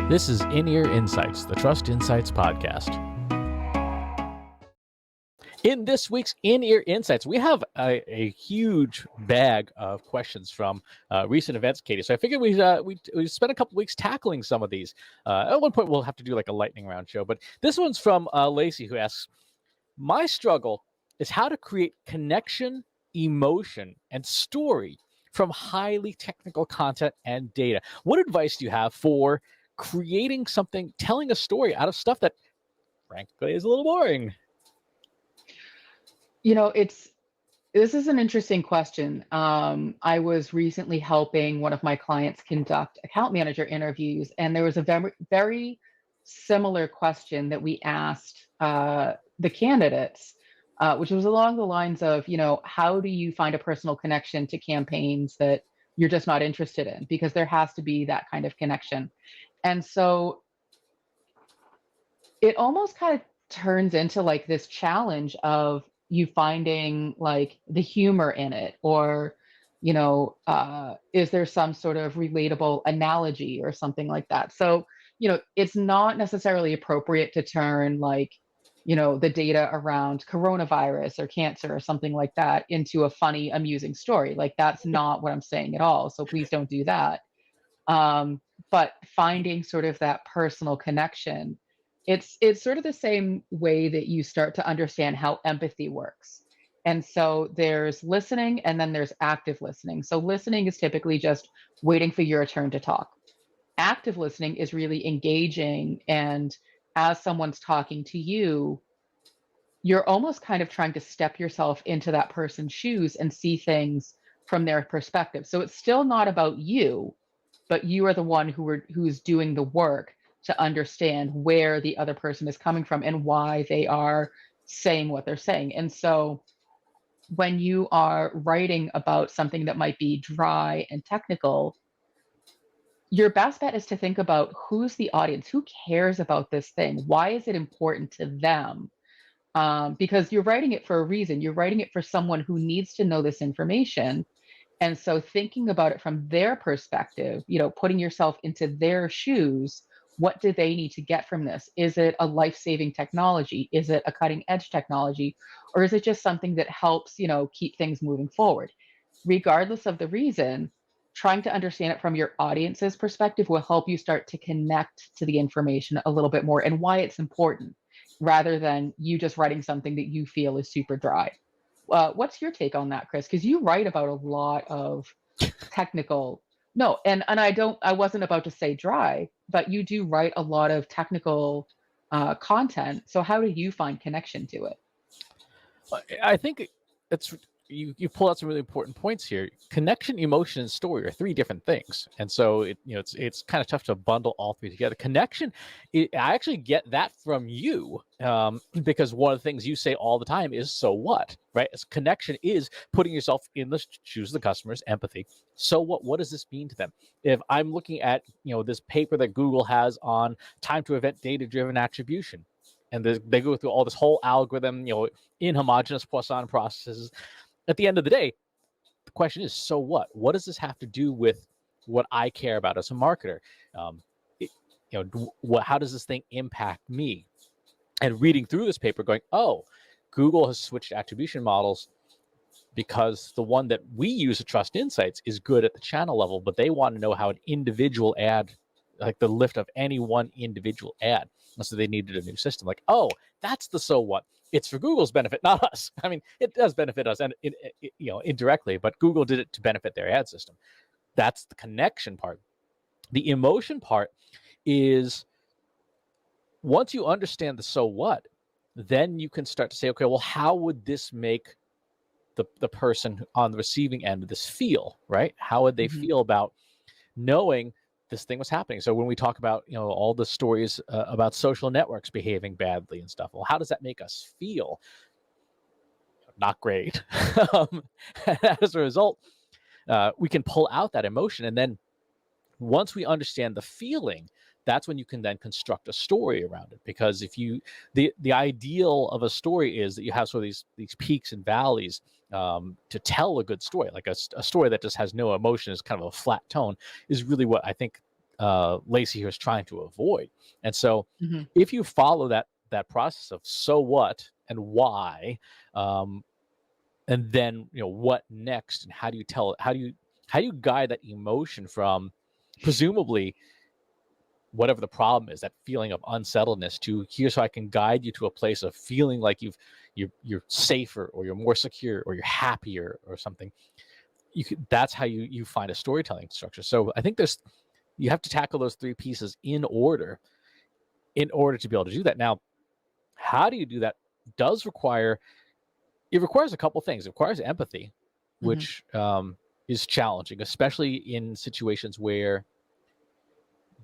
This is In-Ear Insights, the Trust Insights podcast. In this week's In-Ear Insights, we have a huge bag of questions from recent events, Katie. So I figured we spent a couple weeks tackling some of these. At one point, we'll have to do like a lightning round show. But this one's from Lacey, who asks, my struggle is how to create connection, emotion, and story from highly technical content and data. What advice do you have for creating something, telling a story out of stuff that, frankly, is a little boring? You know, this is an interesting question. I was recently helping one of my clients conduct account manager interviews, and there was a very similar question that we asked the candidates, which was along the lines of, how do you find a personal connection to campaigns that you're just not interested in? Because there has to be that kind of connection. And so it almost kind of turns into like this challenge of you finding like the humor in it, or is there some sort of relatable analogy or something like that. So it's not necessarily appropriate to turn like the data around coronavirus or cancer or something like that into a funny, amusing story. Like, that's not what I'm saying at all, so please don't do that. But finding sort of that personal connection, it's sort of the same way that you start to understand how empathy works. And so there's listening, and then there's active listening. So listening is typically just waiting for your turn to talk. Active listening is really engaging, and as someone's talking to you, you're almost kind of trying to step yourself into that person's shoes and see things from their perspective. So it's still not about you, but you are the one who's doing the work to understand where the other person is coming from and why they are saying what they're saying. And so when you are writing about something that might be dry and technical, your best bet is to think about who's the audience, who cares about this thing, why is it important to them? Because you're writing it for a reason. You're writing it for someone who needs to know this information. And so thinking about it from their perspective, putting yourself into their shoes, what do they need to get from this? Is it a life-saving technology? Is it a cutting-edge technology? Or is it just something that helps, keep things moving forward? Regardless of the reason, trying to understand it from your audience's perspective will help you start to connect to the information a little bit more and why it's important, rather than you just writing something that you feel is super dry. What's your take on that, Chris? Because you write about a lot of technical. No, and I wasn't about to say dry, but you do write a lot of technical content. So how do you find connection to it? I think it's you pull out some really important points here. Connection, emotion, and story are three different things, and so it's kind of tough to bundle all three together. Connection, I actually get that from you, because one of the things you say all the time is "so what," right? Connection is putting yourself in the shoes of the customers, empathy. So what? What does this mean to them? If I'm looking at this paper that Google has on time to event data-driven attribution, and they go through all this whole algorithm, inhomogeneous Poisson processes. At the end of the day, the question is, so what? What does this have to do with what I care about as a marketer? How does this thing impact me? And reading through this paper, going, oh, Google has switched attribution models because the one that we use at Trust Insights is good at the channel level, but they want to know how an individual ad, like the lift of any one individual ad. And so they needed a new system. Like, oh, that's the so what. It's for Google's benefit, not us. I mean, it does benefit us, and indirectly, but Google did it to benefit their ad system. That's the connection part. The emotion part is, once you understand the so what, then you can start to say, okay, well, how would this make the person on the receiving end of this feel, right? How would they feel about knowing this thing was happening? So when we talk about all the stories about social networks behaving badly and stuff, well, how does that make us feel? Not great. As a result, we can pull out that emotion, and then once we understand the feeling, that's when you can then construct a story around it. Because if the ideal of a story is that you have sort of these peaks and valleys to tell a good story. Like a story that just has no emotion, is kind of a flat tone, is really what I think Lacey here is trying to avoid. And so Hmm. if you follow that process of so what and why, and then what next, and how do you guide that emotion from presumably whatever the problem is, that feeling of unsettledness, to here's how I can guide you to a place of feeling like you're safer, or you're more secure, or you're happier, or something. That's how you find a storytelling structure. So I think you have to tackle those three pieces in order to be able to do that. Now, how do you do that? It requires a couple things. It requires empathy, Hmm. which is challenging, especially in situations where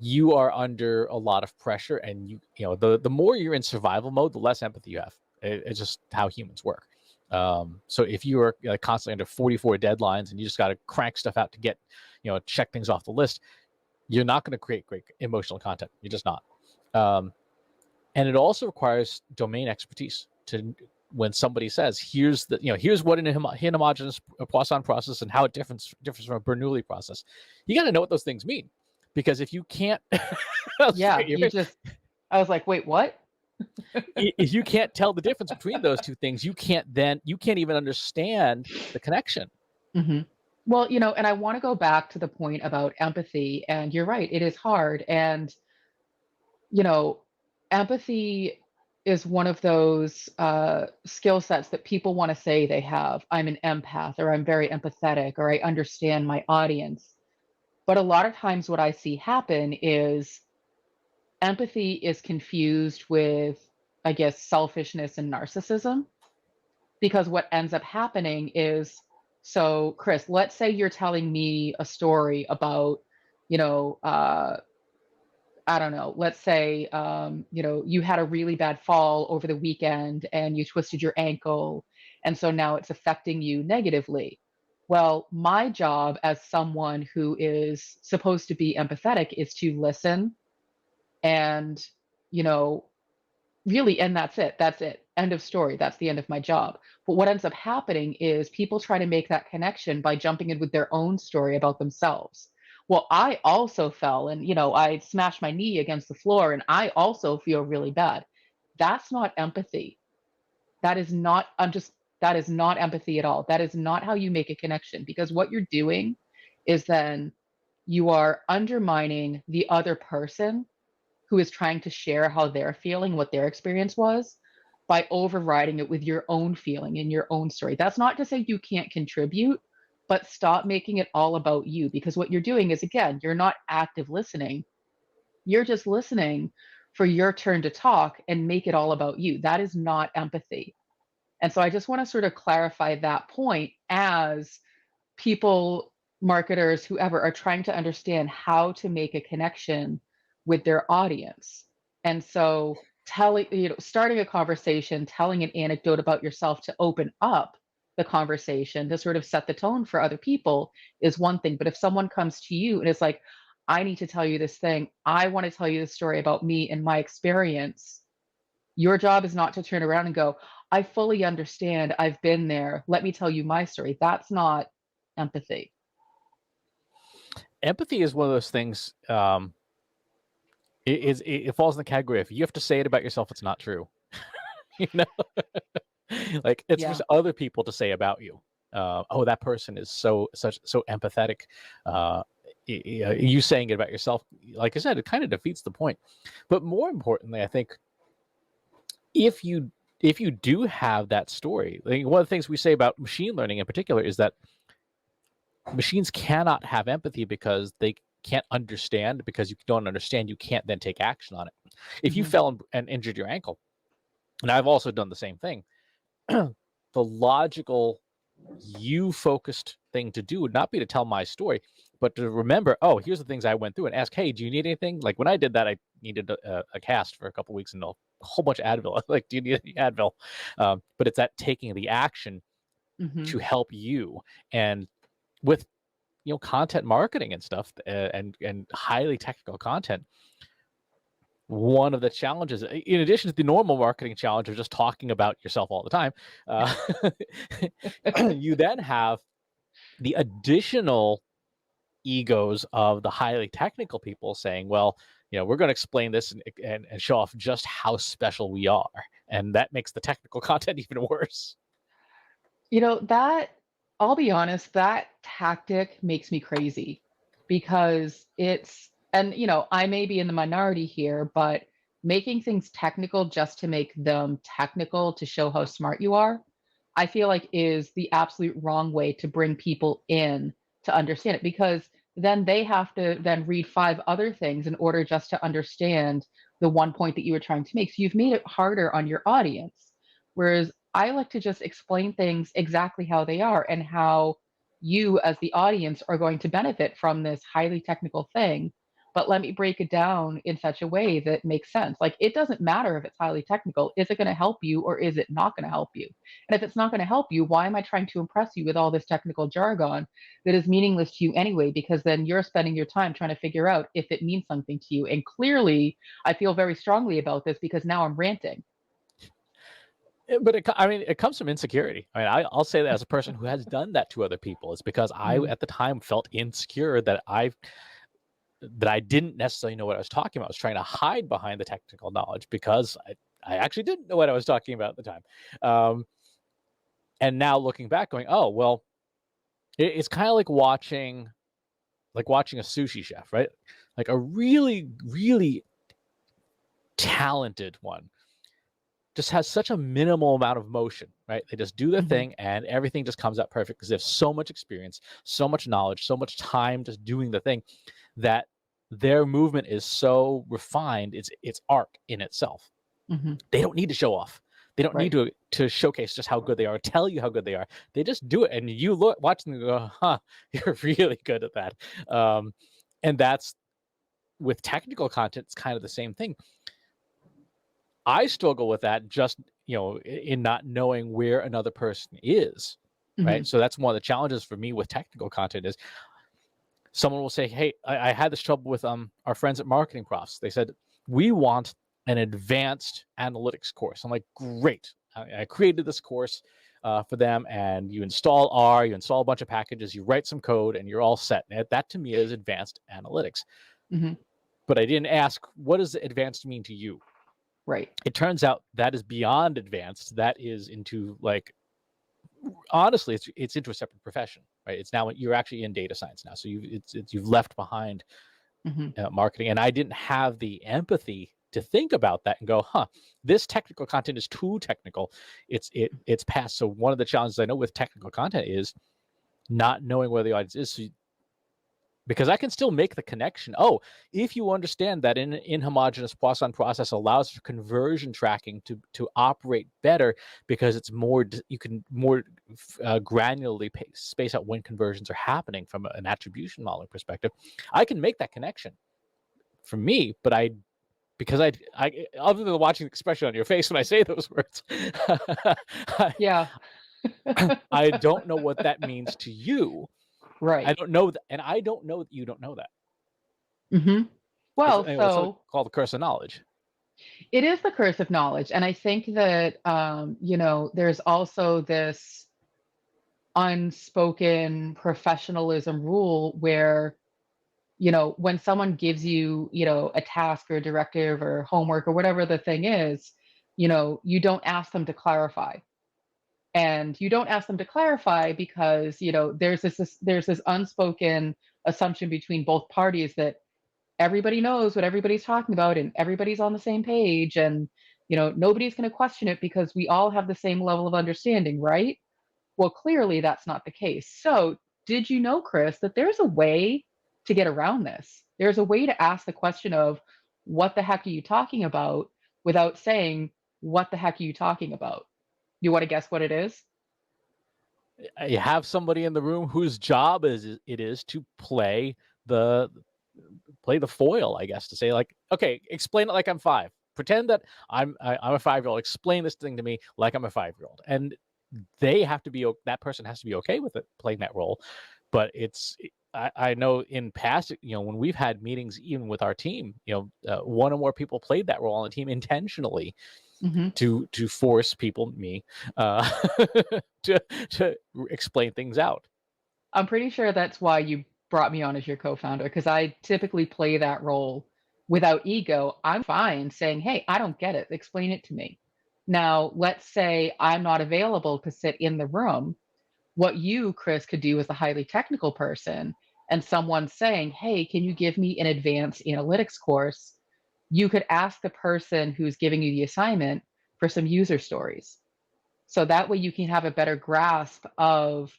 you are under a lot of pressure, and the more you're in survival mode, the less empathy you have. It's just how humans work. So if you are constantly under 44 deadlines, and you just got to crank stuff out to get check things off the list, you're not going to create great emotional content. You're just not. And it also requires domain expertise. To When somebody says, here's what an inhomogeneous Poisson process and how it differs from a Bernoulli process, you got to know what those things mean. Because if you can't Yeah, I was like, wait, what? if you can't tell the difference between those two things, you can't even understand the connection. Hmm. Well, and I want to go back to the point about empathy. And you're right, it is hard. And, you know, empathy is one of those skill sets that people want to say they have. I'm an empath, or I'm very empathetic, or I understand my audience. But a lot of times, what I see happen is empathy is confused with, I guess, selfishness and narcissism. Because what ends up happening is, so Chris, let's say you're telling me a story about, you know, I don't know, let's say, you had a really bad fall over the weekend and you twisted your ankle. And so now it's affecting you negatively. Well, my job as someone who is supposed to be empathetic is to listen and, you know, really, and that's it. That's it. End of story. That's the end of my job. But what ends up happening is people try to make that connection by jumping in with their own story about themselves. Well, I also fell and, I smashed my knee against the floor and I also feel really bad. That's not empathy. That is not, that is not empathy at all. That is not how you make a connection, because what you're doing is then you are undermining the other person who is trying to share how they're feeling, what their experience was, by overriding it with your own feeling and your own story. That's not to say you can't contribute, but stop making it all about you, because what you're doing is, again, you're not active listening. You're just listening for your turn to talk and make it all about you. That is not empathy. And so I just want to sort of clarify that point as people, marketers, whoever, are trying to understand how to make a connection with their audience. And so starting a conversation, telling an anecdote about yourself to open up the conversation to sort of set the tone for other people is one thing. But if someone comes to you and is like, I need to tell you this thing, I want to tell you this story about me and my experience, your job is not to turn around and go, I fully understand. I've been there. Let me tell you my story. That's not empathy. Empathy is one of those things. It falls in the category of, you have to say it about yourself, it's not true. you know, like it's for Yeah. other people to say about you. Oh, that person is so empathetic. You saying it about yourself, like I said, it kind of defeats the point. But more importantly, I think if you do have that story, like one of the things we say about machine learning in particular is that machines cannot have empathy because they can't understand. Because you don't understand, you can't then take action on it. If you Hmm. fell and injured your ankle, and I've also done the same thing, the logical, you focused thing to do would not be to tell my story, but to remember, oh, here's the things I went through, and ask, hey, do you need anything? Like when I did that, I needed a cast for a couple weeks and a whole bunch of Advil. Like, do you need any Advil? But it's that taking the action Hmm. to help you. And with content marketing and stuff, and highly technical content, one of the challenges, in addition to the normal marketing challenge of just talking about yourself all the time, you then have the additional egos of the highly technical people saying, well, we're going to explain this and show off just how special we are. And that makes the technical content even worse. That, I'll be honest, that tactic makes me crazy because and I may be in the minority here, but making things technical just to make them technical to show how smart you are, I feel like is the absolute wrong way to bring people in to understand it, because then they have to then read five other things in order just to understand the one point that you were trying to make. So you've made it harder on your audience. Whereas I like to just explain things exactly how they are and how you, as the audience, are going to benefit from this highly technical thing. But let me break it down in such a way that makes sense. Like, it doesn't matter if it's highly technical. Is it going to help you or is it not going to help you? And if it's not going to help you, why am I trying to impress you with all this technical jargon that is meaningless to you anyway? Because then you're spending your time trying to figure out if it means something to you. And clearly, I feel very strongly about this because now I'm ranting. But it comes from insecurity. I'll say that as a person who has done that to other people. It's because I, at the time, felt insecure that I didn't necessarily know what I was talking about. I was trying to hide behind the technical knowledge because I actually didn't know what I was talking about at the time. And now looking back, going, oh well, it's kind of like watching a sushi chef, right? Like a really, really talented one just has such a minimal amount of motion, right? They just do their thing and everything just comes out perfect because they have so much experience, so much knowledge, so much time just doing the thing that their movement is so refined. It's art in itself. They don't need to show off. They don't need to showcase just how good they are, tell you how good they are. They just do it. And you watch them and go, huh, you're really good at that. And that's with technical content, it's kind of the same thing. I struggle with that just, in not knowing where another person is, right? So that's one of the challenges for me with technical content is someone will say, hey, I had this trouble with our friends at Marketing Profs. They said, we want an advanced analytics course. I'm like, great. I created this course for them, and you install R, you install a bunch of packages, you write some code, and you're all set. And that to me is advanced analytics. But I didn't ask, what does advanced mean to you? Right. It turns out that is beyond advanced. That is into honestly, it's into a separate profession, right? It's now you're actually in data science now, so you've left behind marketing, and I didn't have the empathy to think about that and go, huh, this technical content is too technical. It's past. So one of the challenges I know with technical content is not knowing where the audience is. So because I can still make the connection. Oh, if you understand that an inhomogeneous Poisson process allows for conversion tracking to operate better because it's you can more granularly space out when conversions are happening from an attribution modeling perspective, I can make that connection for me. But because I other than watching the expression on your face when I say those words, Yeah. I don't know what that means to you. Right. I don't know that, and I don't know that you don't know that. Well, It's called the curse of knowledge. It is the curse of knowledge. And I think that, there's also this unspoken professionalism rule where, when someone gives you, a task or a directive or homework or whatever the thing is, you don't ask them to clarify. And you don't ask them to clarify because, there's this unspoken assumption between both parties that everybody knows what everybody's talking about and everybody's on the same page, and nobody's going to question it because we all have the same level of understanding, right? Well, clearly that's not the case. So did you know, Chris, that there's a way to get around this? There's a way to ask the question of what the heck are you talking about without saying what the heck are you talking about? You want to guess what it is? You have somebody in the room whose job it is to play the foil, I guess, to say like, okay, explain it like I'm 5. Pretend that I'm a 5-year-old. Explain this thing to me like I'm a 5-year-old, and that person has to be okay with it playing that role. But I know in past, when we've had meetings, even with our team, one or more people played that role on the team intentionally to force me to explain things out. I'm pretty sure that's why you brought me on as your co-founder, because I typically play that role without ego. I'm fine saying, hey, I don't get it. Explain it to me. Now, let's say I'm not available to sit in the room. What you, Chris, could do as a highly technical person and someone saying, hey, can you give me an advanced analytics course? You could ask the person who's giving you the assignment for some user stories. So that way you can have a better grasp of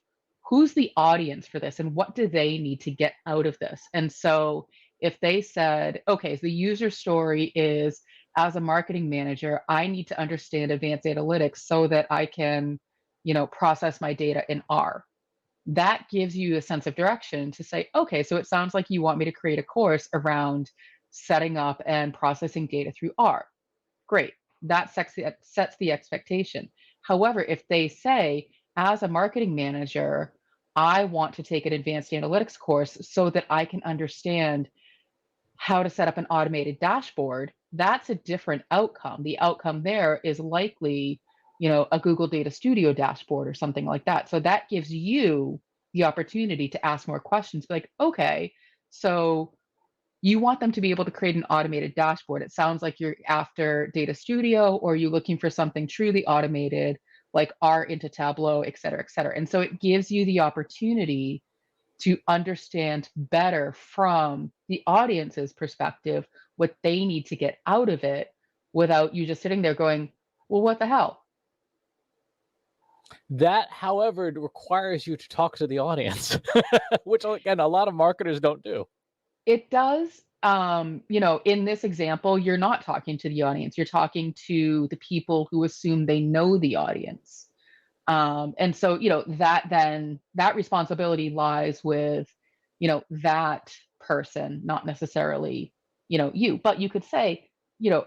who's the audience for this and what do they need to get out of this. And so if they said, okay, so the user story is, as a marketing manager, I need to understand advanced analytics so that I can, process my data in R. That gives you a sense of direction to say, okay, so it sounds like you want me to create a course around setting up and processing data through R. Great. That sets the expectation. However, if they say, as a marketing manager, I want to take an advanced analytics course so that I can understand how to set up an automated dashboard, that's a different outcome. The outcome there is likely, a Google Data Studio dashboard or something like that. So that gives you the opportunity to ask more questions. Like, okay, so you want them to be able to create an automated dashboard. It sounds like you're after Data Studio, or you're looking for something truly automated, like R into Tableau, et cetera, et cetera. And so it gives you the opportunity to understand better from the audience's perspective what they need to get out of it, without you just sitting there going, well, what the hell? That, however, requires you to talk to the audience, which again, a lot of marketers don't do. It does. In this example, you're not talking to the audience. You're talking to the people who assume they know the audience. And so, that responsibility lies with, that person, not necessarily, you. But you could say,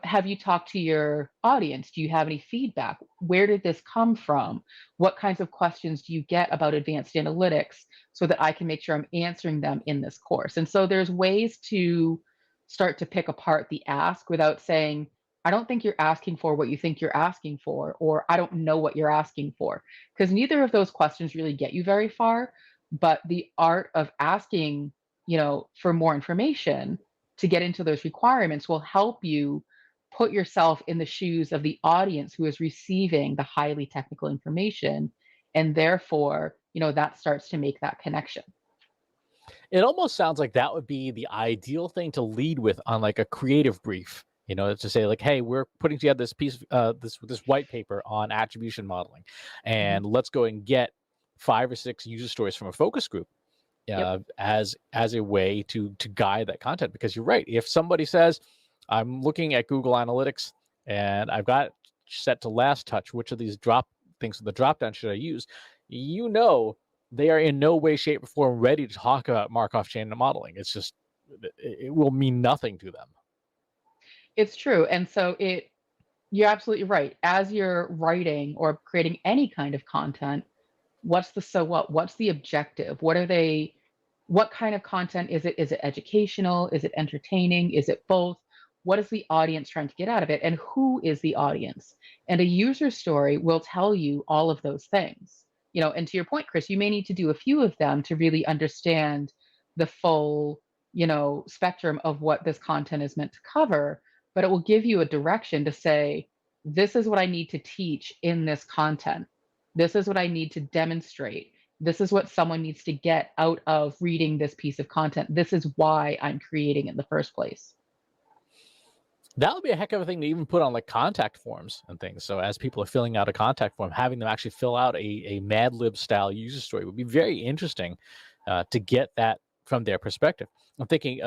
have you talked to your audience? Do you have any feedback? Where did this come from? What kinds of questions do you get about advanced analytics so that I can make sure I'm answering them in this course? And so there's ways to start to pick apart the ask without saying, I don't think you're asking for what you think you're asking for, or I don't know what you're asking for, because neither of those questions really get you very far. But the art of asking, for more information to get into those requirements will help you put yourself in the shoes of the audience who is receiving the highly technical information. And therefore, that starts to make that connection. It almost sounds like that would be the ideal thing to lead with on like a creative brief. To say like, hey, we're putting together this piece, this white paper on attribution modeling, Mhm. and let's go and get 5 or 6 user stories from a focus group Yep. as a way to guide that content. Because you're right, if somebody says, I'm looking at Google Analytics and I've got set to last touch, which of these drop things with the drop down should I use? They are in no way, shape, or form ready to talk about Markov chain modeling. It's just, it will mean nothing to them. It's true. And so you're absolutely right. As you're writing or creating any kind of content, what's the so what? What's the objective? What kind of content is it? Is it educational? Is it entertaining? Is it both? What is the audience trying to get out of it? And who is the audience? And a user story will tell you all of those things. And to your point, Chris, you may need to do a few of them to really understand the full, spectrum of what this content is meant to cover, but it will give you a direction to say, this is what I need to teach in this content. This is what I need to demonstrate. This is what someone needs to get out of reading this piece of content. This is why I'm creating it in the first place. That would be a heck of a thing to even put on like contact forms and things. So as people are filling out a contact form, having them actually fill out a Mad Lib style user story would be very interesting to get that from their perspective. I'm thinking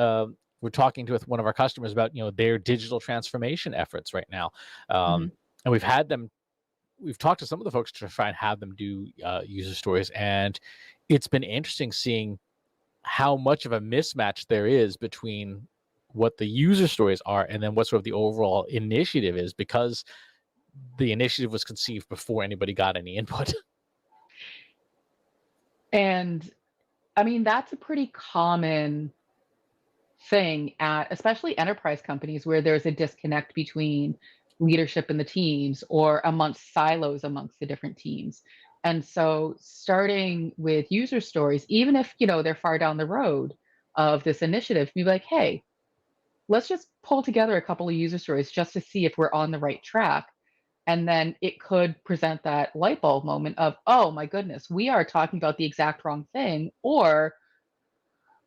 we're talking to with one of our customers about their digital transformation efforts right now, Mhm. and we've talked to some of the folks to try and have them do user stories, and it's been interesting seeing how much of a mismatch there is between what the user stories are and then what sort of the overall initiative is, because the initiative was conceived before anybody got any input. And I mean, that's a pretty common thing at especially enterprise companies, where there's a disconnect between leadership and the teams, or amongst silos amongst the different teams. And so starting with user stories, even if, they're far down the road of this initiative, be like, hey, let's just pull together a couple of user stories just to see if we're on the right track. And then it could present that light bulb moment of, oh my goodness, we are talking about the exact wrong thing. Or,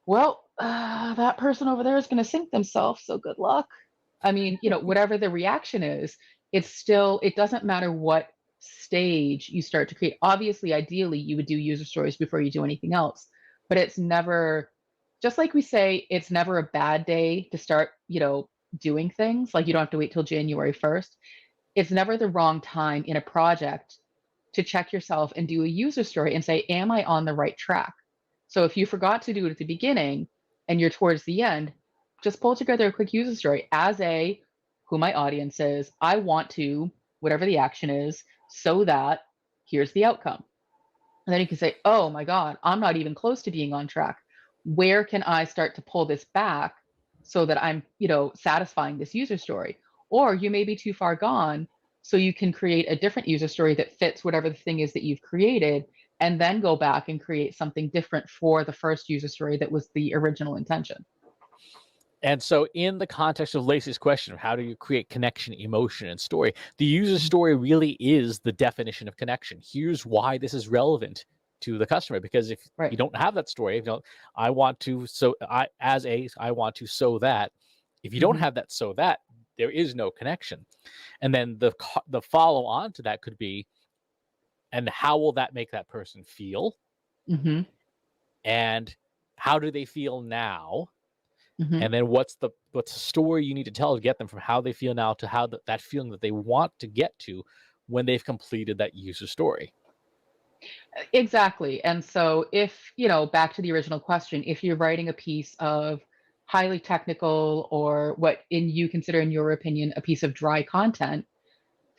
well, that person over there is going to sink themselves. So good luck. I mean, whatever the reaction is, it doesn't matter what stage you start to create. Obviously, ideally, you would do user stories before you do anything else, but it's never, just like we say, it's never a bad day to start, doing things. Like you don't have to wait till January 1st. It's never the wrong time in a project to check yourself and do a user story and say, am I on the right track? So if you forgot to do it at the beginning and you're towards the end, just pull together a quick user story as who my audience is. I want to, whatever the action is, so that here's the outcome. And then you can say, oh my God, I'm not even close to being on track. Where can I start to pull this back so that I'm, satisfying this user story? Or you may be too far gone, so you can create a different user story that fits whatever the thing is that you've created, and then go back and create something different for the first user story that was the original intention. And so in the context of Lacey's question of how do you create connection, emotion, and story, the user story really is the definition of connection. Here's why this is relevant to the customer, because if Right. you don't have that story, if you don't, I want to, so I want to so that, if you don't have that so that, there is no connection. And then the follow on to that could be, and how will that make that person feel? Mm-hmm. And how do they feel now? Mm-hmm. And then what's the story you need to tell to get them from how they feel now to how that feeling that they want to get to when they've completed that user story. Exactly. And so if, back to the original question, if you're writing a piece of highly technical or what you consider, in your opinion, a piece of dry content,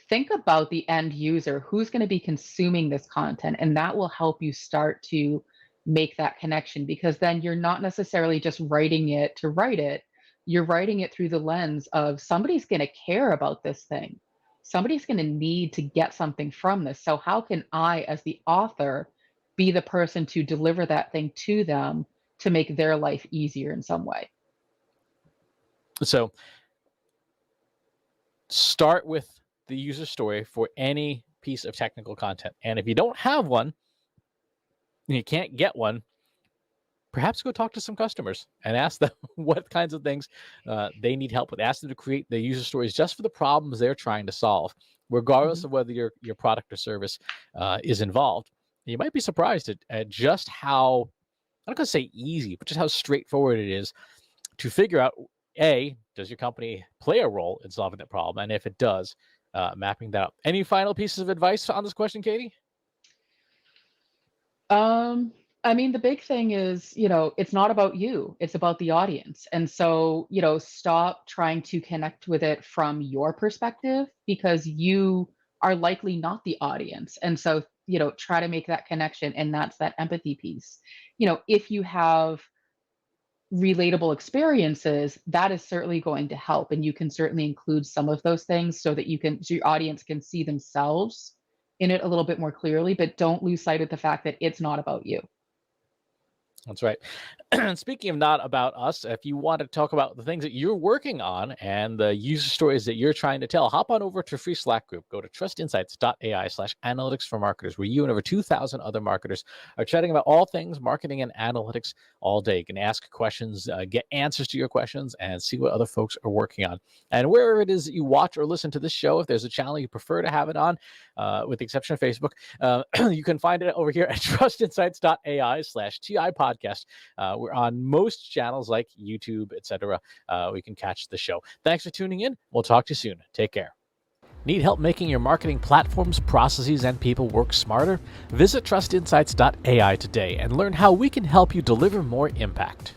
think about the end user, who's going to be consuming this content, and that will help you start to make that connection, because then you're not necessarily just writing it to write it. You're writing it through the lens of somebody's going to care about this thing. Somebody's going to need to get something from this. So how can I, as the author, be the person to deliver that thing to them to make their life easier in some way? So start with the user story for any piece of technical content. And if you don't have one, and you can't get one, perhaps go talk to some customers and ask them what kinds of things they need help with. Ask them to create the user stories just for the problems they're trying to solve, regardless of whether your product or service is involved. You might be surprised at just how, I'm not going to say easy, but just how straightforward it is to figure out, A, does your company play a role in solving that problem? And if it does, mapping that out. Any final pieces of advice on this question, Katie? I mean, the big thing is, it's not about you, it's about the audience. And so, stop trying to connect with it from your perspective, because you are likely not the audience. And so, try to make that connection. And that's that empathy piece. If you have relatable experiences, that is certainly going to help. And you can certainly include some of those things so that so your audience can see themselves in it a little bit more clearly, but don't lose sight of the fact that it's not about you. That's right. Speaking of not about us, if you want to talk about the things that you're working on and the user stories that you're trying to tell, hop on over to a free Slack group. Go to trustinsights.ai/analytics for marketers, where you and over 2,000 other marketers are chatting about all things marketing and analytics all day. You can ask questions, get answers to your questions, and see what other folks are working on. And wherever it is that you watch or listen to this show, if there's a channel you prefer to have it on, with the exception of Facebook, you can find it over here at trustinsights.ai/TI podcast. We're on most channels like YouTube, etc. We can catch the show. Thanks for tuning in. We'll talk to you soon. Take care. Need help making your marketing platforms, processes, and people work smarter? Visit trustinsights.ai today and learn how we can help you deliver more impact.